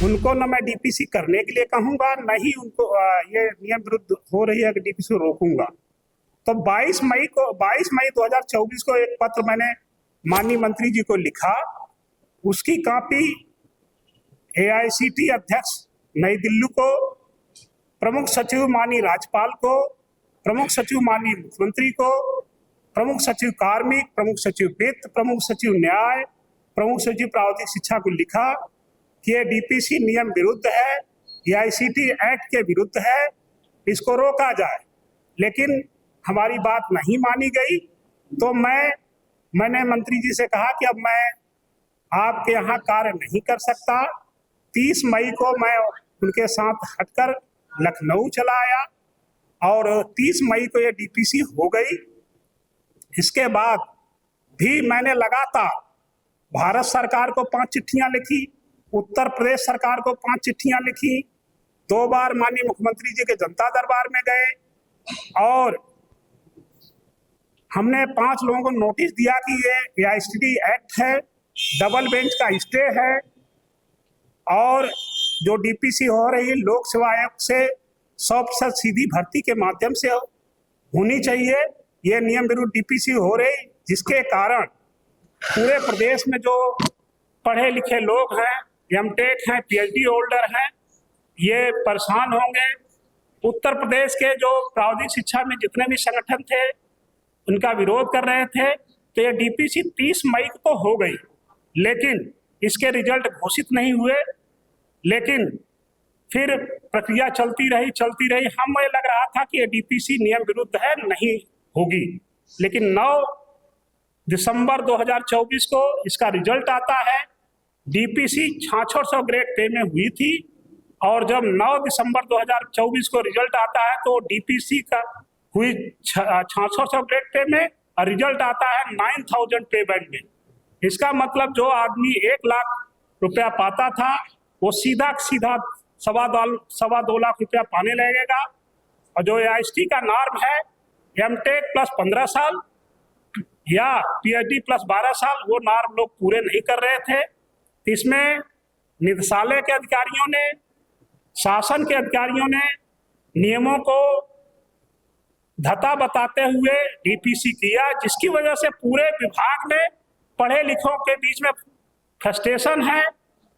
उनको न मैं डीपीसी करने के लिए कहूंगा, न ही उनको ये नियम विरुद्ध हो रही है कि डीपीसी को रोकूंगा। तो 22 मई 2024 को एक पत्र मैंने माननीय मंत्री जी को लिखा। उसकी कॉपी एआईसीटी अध्यक्ष नई दिल्ली को, प्रमुख सचिव माननीय राज्यपाल को, प्रमुख सचिव माननीय मुख्यमंत्री को, प्रमुख सचिव कार्मिक, प्रमुख सचिव वित्त, प्रमुख सचिव न्याय, प्रमुख सचिव प्रावधानिक शिक्षा को लिखा कि ये डीपीसी नियम विरुद्ध है, एआईसीटी एक्ट के विरुद्ध है, इसको रोका जाए। लेकिन हमारी बात नहीं मानी गई। तो मैंने मंत्री जी से कहा कि अब मैं आपके यहाँ कार्य नहीं कर सकता। 30 मई को मैं उनके साथ हटकर लखनऊ चला आया और 30 मई को ये डीपीसी हो गई। इसके बाद भी मैंने लगातार भारत सरकार को 5 चिट्ठियां लिखी, उत्तर प्रदेश सरकार को 5 चिट्ठियां लिखी, 2 बार माननीय मुख्यमंत्री जी के जनता दरबार में गए और हमने 5 लोगों को नोटिस दिया कि ये एआईसीटी एक्ट है, डबल बेंच का स्टे है और जो डीपीसी हो रही लोक सेवा आयोग से 100% सीधी भर्ती के माध्यम से होनी चाहिए। ये नियम विरुद्ध डीपीसी हो रही, जिसके कारण पूरे प्रदेश में जो पढ़े लिखे लोग हैं, एमटेक हैं, पीएचडी होल्डर हैं, ये परेशान होंगे। उत्तर प्रदेश के जो प्रावधानिक शिक्षा में जितने भी संगठन थे उनका विरोध कर रहे थे। तो ये डीपीसी 30 मई को हो गई, लेकिन इसके रिजल्ट घोषित नहीं हुए। लेकिन फिर प्रक्रिया चलती रही। हमें लग रहा था कि ये डीपीसी नियम विरुद्ध है, नहीं होगी। लेकिन 9 दिसंबर 2024 को इसका रिजल्ट आता है। डीपीसी 6600 ग्रेड पे में हुई थी और जब 9 दिसंबर 2024 को रिजल्ट आता है तो डीपीसी का हुई 6600 ग्रेड पे में और रिजल्ट आता है 9000 पे बैंड में। इसका मतलब जो आदमी 1 लाख रुपया पाता था वो सीधा 2.25 लाख रुपया पाने लगेगा। और जो एआईसीटी का नॉर्म है एमटेक प्लस 15 साल या पीएचडी प्लस 12 साल, वो नॉर्म लोग पूरे नहीं कर रहे थे। इसमें निदेशालय के अधिकारियों ने, शासन के अधिकारियों ने नियमों को धता बताते हुए डीपीसी किया, जिसकी वजह से पूरे विभाग में पढ़े लिखों के बीच में फ्रस्ट्रेशन है।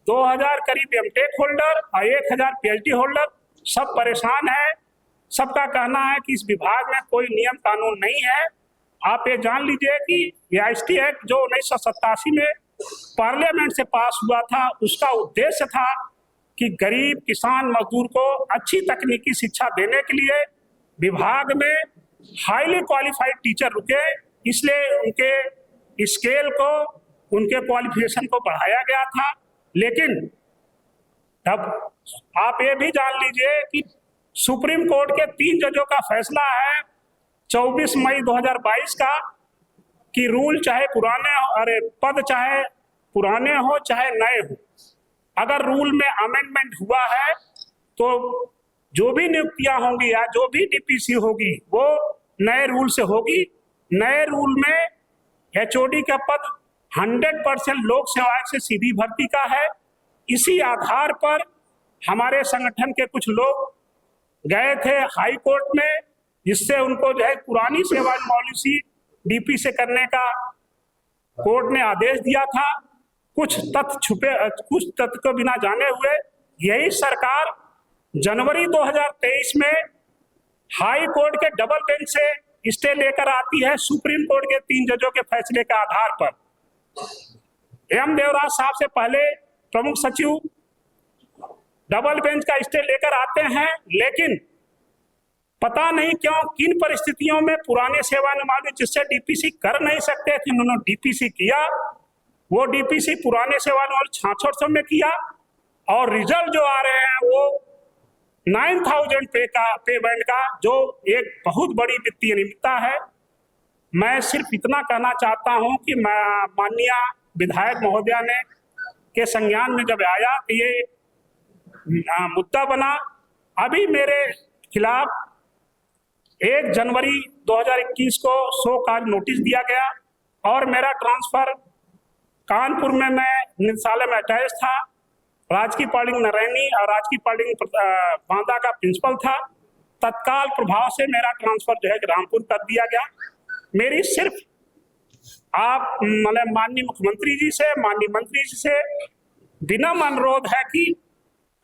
2000 करीब एमटेक होल्डर और 1000 पीएचडी होल्डर सब परेशान है। सबका कहना है कि इस विभाग में कोई नियम कानून नहीं है। आप ये जान लीजिए कि एआईसीटी एक्ट जो 1987 में पार्लियामेंट से पास हुआ था, उसका उद्देश्य था कि गरीब किसान मजदूर को अच्छी तकनीकी शिक्षा देने के लिए विभाग में हाईली क्वालिफाइड टीचर रुके, इसलिए उनके स्केल को, उनके क्वालिफिकेशन को बढ़ाया गया था। लेकिन अब आप ये भी जान लीजिए कि सुप्रीम कोर्ट के 3 जजों का फैसला है 24 मई 2022 का कि रूल चाहे पुराने हो, पद चाहे पुराने हो चाहे नए हो, अगर रूल में अमेंडमेंट हुआ है तो जो भी नियुक्तियां होंगी या जो भी डीपीसी होगी वो नए रूल से होगी। नए रूल में एचओडी का पद 100% लोक सेवा आयोग से सीधी भर्ती का है। इसी आधार पर हमारे संगठन के कुछ लोग गए थे हाई कोर्ट में, जिससे उनको जो है पुरानी सेवा पॉलिसी डीपी से करने का कोर्ट ने आदेश दिया था। कुछ तथ्य को बिना जाने हुए यही सरकार जनवरी 2023 में हाई कोर्ट के डबल बेंच से स्टे लेकर आती है सुप्रीम कोर्ट के 3 जजों के फैसले के आधार पर। एम देवराज साहब से पहले प्रमुख सचिव डबल बेंच का स्टे लेकर आते हैं, लेकिन पता नहीं क्यों किन परिस्थितियों में पुराने सेवानिवृत्त जिससे डीपीसी कर नहीं सकते थे, उन्होंने डीपीसी किया। वो डीपीसी पुराने सेवानिवृत्त 6600 में किया और रिजल्ट जो आ रहे हैं वो 9000 पे बैंड का, जो एक बहुत बड़ी वित्तीय अनियमितता है। मैं सिर्फ इतना कहना चाहता हूं कि माननीय विधायक महोदया ने के संज्ञान में जब आया तो ये मुद्दा बना। अभी मेरे खिलाफ 1 जनवरी 2021 को शो कॉज नोटिस दिया गया और मेरा ट्रांसफर कानपुर में, मैं निदेशालय में अटैच था राजकीय पालिंग नरैनी और राजकीय पालिंग बांदा का प्रिंसिपल था। तत्काल प्रभाव से मेरा ट्रांसफर जो है रामपुर कर दिया गया। मेरी सिर्फ आप मतलब माननीय मुख्यमंत्री जी से, माननीय मंत्री जी से विनम्र अनुरोध है कि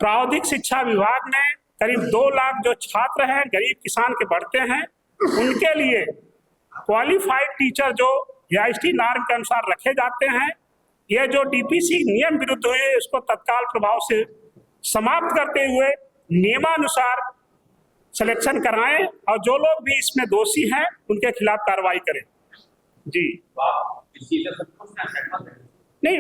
प्रावधिक शिक्षा विभाग में करीब 2 लाख जो छात्र हैं गरीब किसान के बढ़ते हैं, उनके लिए क्वालिफाइड टीचर जो AICTE नॉर्म के अनुसार रखे जाते हैं, ये जो DPC नियम विरुद्ध हुए इसको तत्काल प्रभाव से समाप्त करते हुए नियमानुसार सिलेक्शन कराएं और जो लोग भी इसमें दोषी हैं उनके खिलाफ कार्रवाई करें। जी नहीं,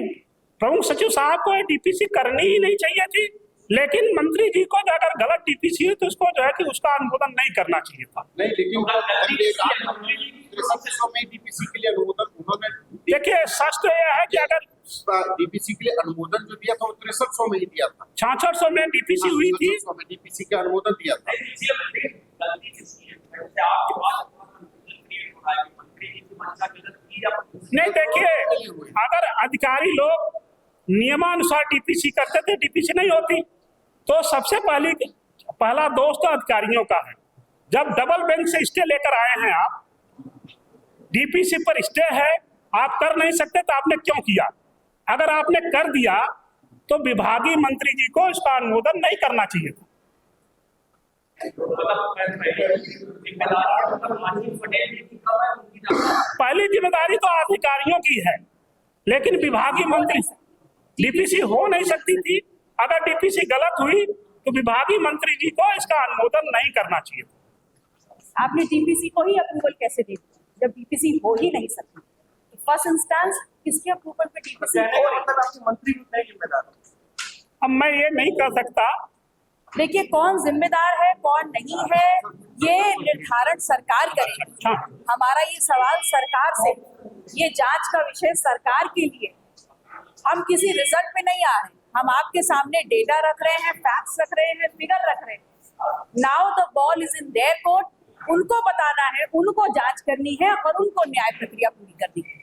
प्रमुख सचिव साहब को DPC करनी ही नहीं चाहिए थी, लेकिन मंत्री जी को अगर गलत DPC है तो उसको जो है कि उसका अनुमोदन नहीं करना चाहिए था। नहीं, लेकिन DPC के लिए अनुमोदन उन्होंने, देखिए सच तो यह है कि अगर DPC के लिए अनुमोदन जो दिया था वो 6300 में ही दिया था, 6600 में DPC हुई थी, DPC का अनुमोदन दिया था। नहीं देखिए, अगर अधिकारी लोग नियमानुसार DPC करते थे DPC नहीं होती। तो सबसे पहला दोष तो अधिकारियों का है। जब डबल बेंच से स्टे लेकर आए हैं आप, DPC पर स्टे है, आप कर नहीं सकते तो आपने क्यों किया? अगर आपने कर दिया तो विभागीय मंत्री जी को इसका अनुमोदन नहीं करना चाहिए था। पहली जिम्मेदारी तो अधिकारियों की है, लेकिन विभागीय मंत्री DPC हो नहीं सकती थी। अगर DPC गलत हुई तो विभागीय मंत्री जी को इसका अनुमोदन नहीं करना चाहिए। आपने DPC को ही अप्रूवल कैसे दी जब DPC हो ही नहीं सकती? फर्स्ट इंस्टेंस किसके अप्रूवल पे DPC हो रही है? मंत्री नहीं जिम्मेदार। अब मैं ये नहीं कर सकता। देखिए, कौन जिम्मेदार है कौन नहीं है ये निर्धारण सरकार करेगी। हमारा ये सवाल सरकार से, ये जांच का विषय सरकार के लिए। हम किसी रिजल्ट पे नहीं आ रहे, हम आपके सामने डेटा रख रहे हैं, फैक्ट्स रख रहे हैं, फिगर रख रहे हैं। Now the ball is in their court. उनको बताना है, उनको जांच करनी है और उनको न्याय प्रक्रिया पूरी करनी है।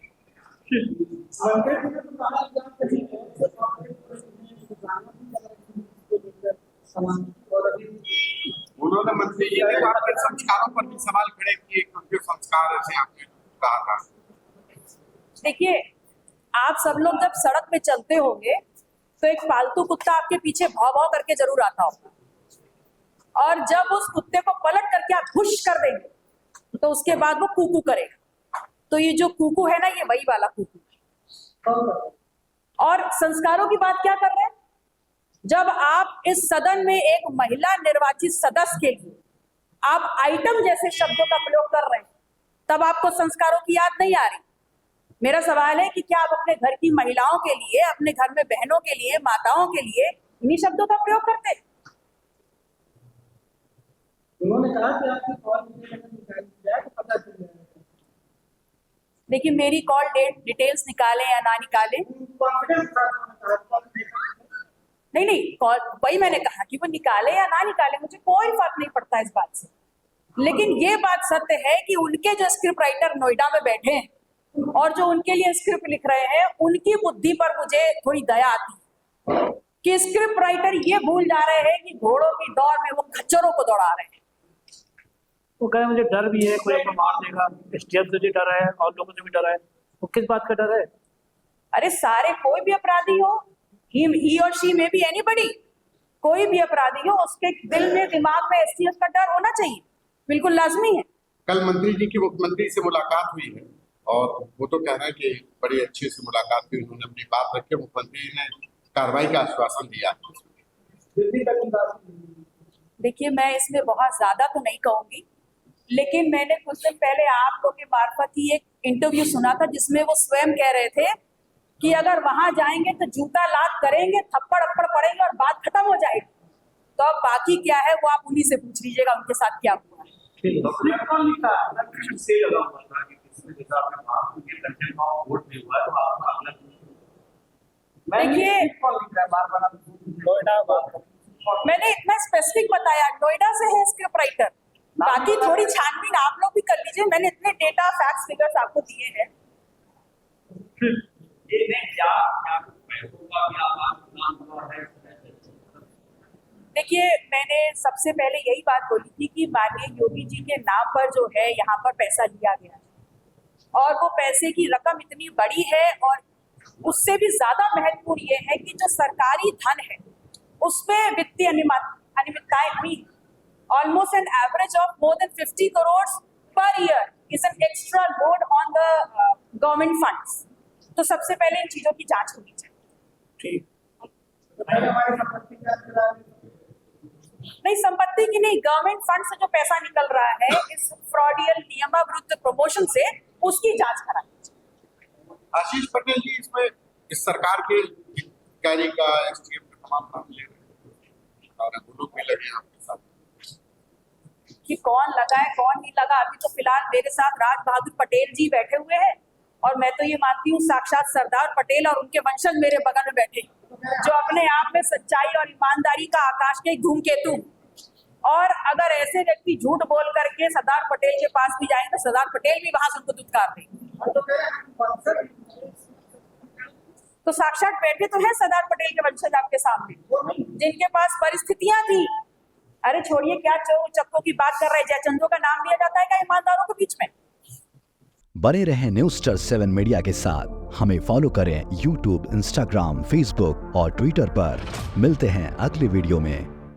उन्होंने मंत्री जी ने आपके संस्कारों पर भी सवाल खड़े किए, क्योंकि संस्कार ऐसे आपने कहा था। देखिए, आप सब लोग जब सड़क पे चलते होंगे तो एक पालतू कुत्ता आपके पीछे भौं भौं करके जरूर आता होगा, और जब उस कुत्ते को पलट करके आप घुश कर देंगे तो उसके बाद वो कूकू करेगा। तो ये जो कूकू है ना, ये वही वाला कूकू है। और संस्कारों की बात क्या कर रहे हैं? जब आप इस सदन में एक महिला निर्वाचित सदस्य के लिए आप आइटम जैसे शब्दों का प्रयोग कर रहे हैं, तब आपको संस्कारों की याद नहीं आ रही। मेरा सवाल है कि क्या आप अपने घर की महिलाओं के लिए, अपने घर में बहनों के लिए, माताओं के लिए इन्हीं शब्दों का प्रयोग करते हैं? उन्होंने कहा कि आपकी कॉल तो पता चल जाएगा। देखिए, मेरी कॉल डिटेल्स निकाले या ना निकाले, नहीं कॉल, वही मैंने कहा कि वो निकाले या ना निकाले, मुझे कोई फर्क नहीं पड़ता इस बात से। लेकिन ये बात सत्य है कि उनके जो स्क्रिप्ट राइटर नोएडा में बैठे हैं और जो उनके लिए स्क्रिप्ट लिख रहे हैं, उनकी बुद्धि पर मुझे थोड़ी दया आती है कि स्क्रिप्ट राइटर ये भूल जा रहे हैं कि घोड़ों की दौड़ में वो खच्चरों को दौड़ा रहे हैं। वो कहे मुझे डर भी है, कोई आपको मार देगा, STF से भी डर है और लोगों से भी डर है। वो किस बात का डर है? अरे सारे, कोई भी अपराधी हो, ही और शी में भी एनीबडी, कोई भी अपराधी हो, उसके दिल में, दिमाग में STF का डर होना चाहिए, बिल्कुल लाजमी है। कल मंत्री जी की मुख्यमंत्री से मुलाकात हुई है और वो तो कह रहे हैं कि बड़ी अच्छी से मुलाकात हुई, उन्होंने अपनी बात रखी, मुख्यमंत्री ने कार्रवाई का आश्वासन दिया। देखिए, मैं इसमें बहुत ज्यादा तो नहीं कहूंगी, लेकिन मैंने कुछ दिन पहले आप लोग के मार्फत ही एक इंटरव्यू सुना था जिसमें वो स्वयं कह रहे थे कि अगर वहां जाएंगे तो जूता लात करेंगे, थप्पड़ अप्पड़ पड़ेंगे और बात खत्म हो जाएगी। तो अब बाकी क्या है वो आप उन्हीं से पूछ लीजिएगा उनके साथ क्या हुआ है। देखिए, मैंने इतना स्पेसिफिक बताया, नोएडा से है स्क्रिप्ट राइटर, बाकी थोड़ी छानबीन आप लोग भी कर लीजिए। मैंने इतने डेटा, फैक्ट्स, फिगर्स आपको दिए हैं। देखिए, मैंने सबसे पहले यही बात बोली थी कि माननीय योगी जी के नाम पर जो है यहाँ पर पैसा लिया गया है और वो पैसे की रकम इतनी बड़ी है, और उससे भी ज्यादा महत्वपूर्ण ये है कि जो सरकारी धन है उसमें वित्तीय अनियमितताएं हुई। Almost an average of more than 50 crore per year is an extra load on the government funds. तो सबसे पहले इन चीजों की जांच होनी चाहिए। ठीक। नहीं, संपत्ति की नहीं, गवर्नमेंट फंड से जो पैसा निकल रहा है इस फ्रॉडियल नियमाविरुद्ध प्रमोशन से, उसकी जांच करानी चाहिए। आशीष पटेल जी इसमें इस सरकार के अधिकारी का एसटीएफ का तमाम काम ले रहे हैं और वो लोग भी लगे हैं आपके साथ कि कौन लगा है कौन नहीं लगा, अभी तो फिलहाल मेरे साथ राज बहादुर पटेल जी बैठे हुए हैं और मैं तो ये मानती हूँ साक्षात सरदार पटेल और उनके वंशज मेरे बगल में बैठे जो अपने आप में सच्चाई और ईमानदारी का आकाश के धूमकेतु। और अगर ऐसे व्यक्ति झूठ बोल करके सरदार पटेल के पास भी जाएंगे तो सरदार पटेल भी वहां से उनको दुत्कार देंगे। तो साक्षात बैठे तो है सरदार पटेल के वंशज आपके सामने, जिनके पास परिस्थितियां थी। अरे छोड़िए, क्या चोर चक्कों की बात कर रहे हैं, जयचंदों का नाम लिया जाता है क्या ईमानदारों के बीच में? बने रहें न्यूज़स्टार 7 मीडिया के साथ। हमें फॉलो करें YouTube, Instagram, Facebook और Twitter पर। मिलते हैं अगली वीडियो में।